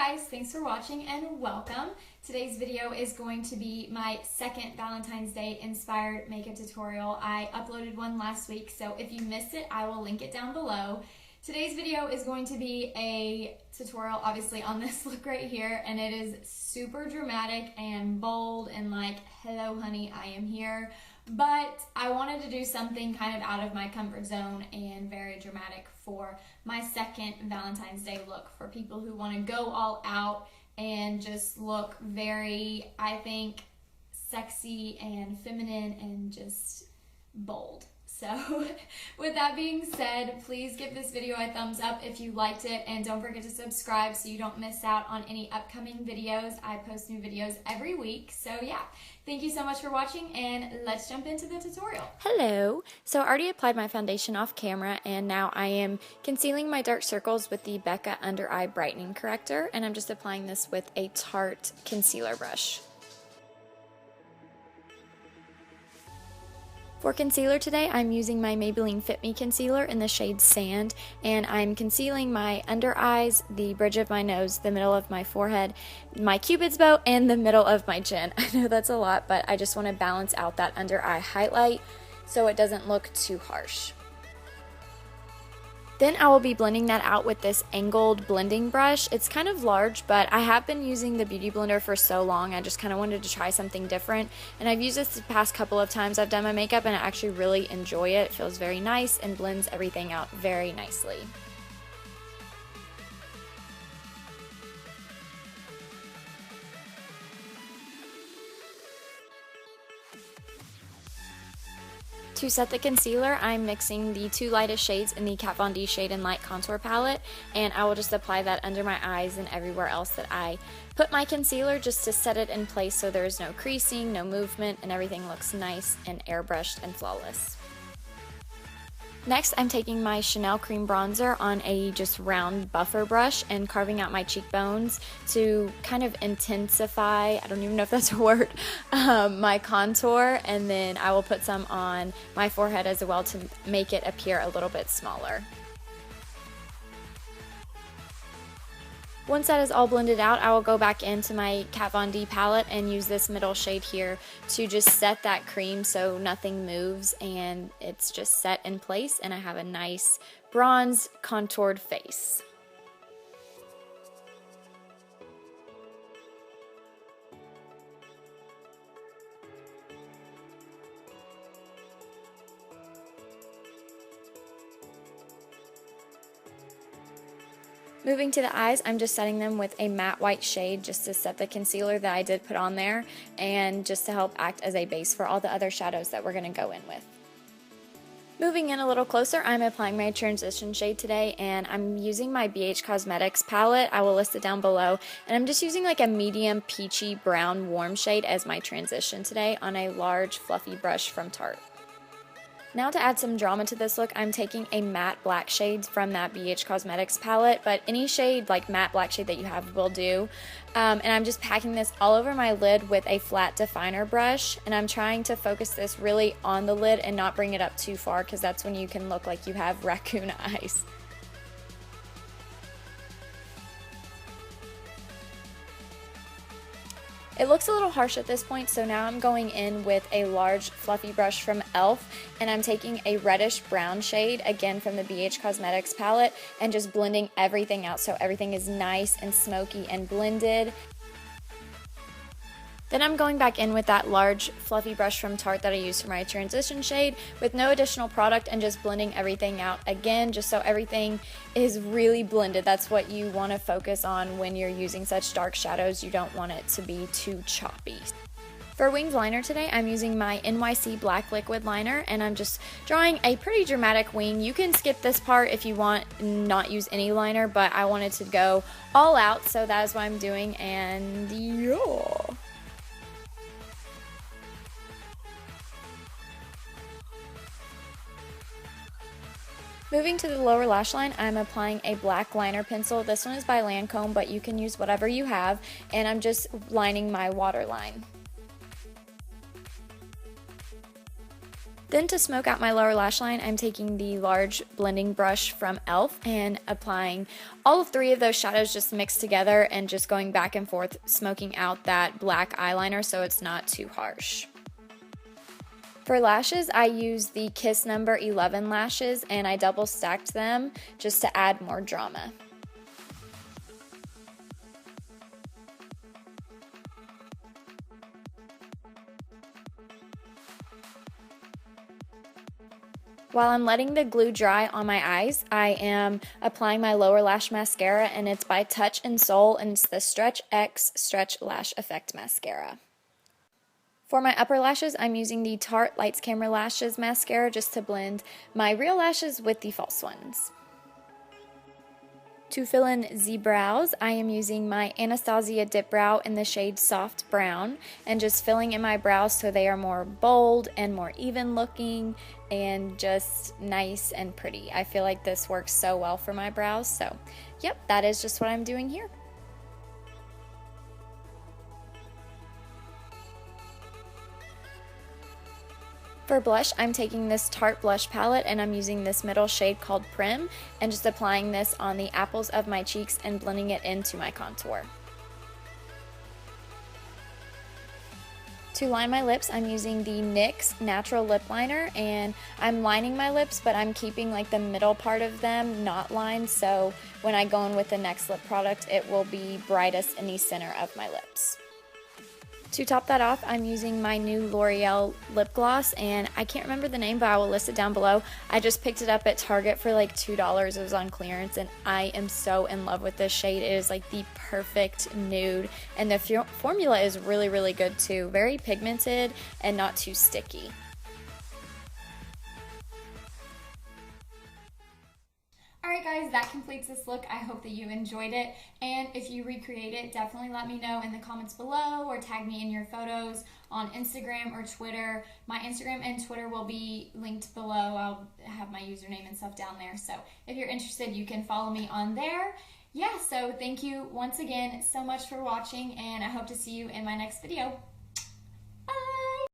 guys, thanks for watching and welcome. Today's video is going to be my second Valentine's Day inspired makeup tutorial. I uploaded one last week, so if you missed it, I will link it down below. Today's video is going to be a tutorial, obviously, on this look right here, and it is super dramatic and bold and like, hello honey, I am here. But I wanted to do something kind of out of my comfort zone and very dramatic for my second Valentine's Day look, for people who want to go all out and just look very, I think, sexy and feminine and just bold. So with that being said, please give this video a thumbs up if you liked it, and don't forget to subscribe so you don't miss out on any upcoming videos. I post new videos every week. So yeah, thank you so much for watching, and let's jump into the tutorial. Hello! So I already applied my foundation off camera, and now I am concealing my dark circles with the Becca Under Eye Brightening Corrector, and I'm just applying this with a Tarte concealer brush. For concealer today, I'm using my Maybelline Fit Me Concealer in the shade Sand, and I'm concealing my under eyes, the bridge of my nose, the middle of my forehead, my cupid's bow, and the middle of my chin. I know that's a lot, but I just want to balance out that under eye highlight so it doesn't look too harsh. Then I will be blending that out with this angled blending brush. It's kind of large, but I have been using the Beauty Blender for so long, I just kind of wanted to try something different. And I've used this the past couple of times I've done my makeup, and I actually really enjoy it. It feels very nice and blends everything out very nicely. To set the concealer, I'm mixing the two lightest shades in the Kat Von D Shade and Light Contour Palette, and I will just apply that under my eyes and everywhere else that I put my concealer, just to set it in place so there's no creasing, no movement, and everything looks nice and airbrushed and flawless. Next, I'm taking my Chanel Cream Bronzer on a just round buffer brush and carving out my cheekbones to kind of intensify, I don't even know if that's a word, my contour, and then I will put some on my forehead as well to make it appear a little bit smaller. Once that is all blended out, I will go back into my Kat Von D palette and use this middle shade here to just set that cream so nothing moves and it's just set in place, and I have a nice bronze contoured face. Moving to the eyes, I'm just setting them with a matte white shade just to set the concealer that I did put on there, and just to help act as a base for all the other shadows that we're going to go in with. Moving in a little closer, I'm applying my transition shade today, and I'm using my BH Cosmetics palette. I will list it down below, and I'm just using like a medium peachy brown warm shade as my transition today on a large fluffy brush from Tarte. Now to add some drama to this look, I'm taking a matte black shade from that BH Cosmetics palette, but any shade, like matte black shade that you have, will do. And I'm just packing this all over my lid with a flat definer brush, and I'm trying to focus this really on the lid and not bring it up too far, because that's when you can look like you have raccoon eyes. It looks a little harsh at this point, so now I'm going in with a large fluffy brush from e.l.f. and I'm taking a reddish brown shade, again from the BH Cosmetics palette, and just blending everything out so everything is nice and smoky and blended. Then I'm going back in with that large fluffy brush from Tarte that I used for my transition shade with no additional product, and just blending everything out again just so everything is really blended. That's what you want to focus on when you're using such dark shadows. You don't want it to be too choppy. For winged liner today, I'm using my NYC Black Liquid Liner, and I'm just drawing a pretty dramatic wing. You can skip this part if you want, not use any liner, but I wanted to go all out, so that is what I'm doing, and yeah. Moving to the lower lash line, I'm applying a black liner pencil. This one is by Lancôme, but you can use whatever you have, and I'm just lining my waterline. Then to smoke out my lower lash line, I'm taking the large blending brush from e.l.f. and applying all 3 of those shadows just mixed together and just going back and forth, smoking out that black eyeliner so it's not too harsh. For lashes, I use the Kiss number 11 lashes and I double stacked them just to add more drama. While I'm letting the glue dry on my eyes, I am applying my lower lash mascara, and it's by Touch and Soul, and it's the Stretch X Stretch Lash Effect Mascara. For my upper lashes, I'm using the Tarte Lights Camera Lashes Mascara just to blend my real lashes with the false ones. To fill in the brows, I am using my Anastasia Dip Brow in the shade Soft Brown and just filling in my brows so they are more bold and more even looking and just nice and pretty. I feel like this works so well for my brows, so yep, that is just what I'm doing here. For blush, I'm taking this Tarte blush palette and I'm using this middle shade called Prim and just applying this on the apples of my cheeks and blending it into my contour. To line my lips, I'm using the NYX Natural lip liner and I'm lining my lips, but I'm keeping like the middle part of them not lined, so when I go in with the next lip product, it will be brightest in the center of my lips. To top that off, I'm using my new L'Oreal lip gloss, and I can't remember the name, but I will list it down below. I just picked it up at Target for like $2. It was on clearance, and I am so in love with this shade. It is like the perfect nude, and the formula is really, really good too. Very pigmented and not too sticky. Alright guys, that completes this look. I hope that you enjoyed it, and if you recreate it, definitely let me know in the comments below or tag me in your photos on Instagram or Twitter. My Instagram and Twitter will be linked below. I'll have my username and stuff down there, so if you're interested, you can follow me on there. Yeah, so thank you once again so much for watching, and I hope to see you in my next video.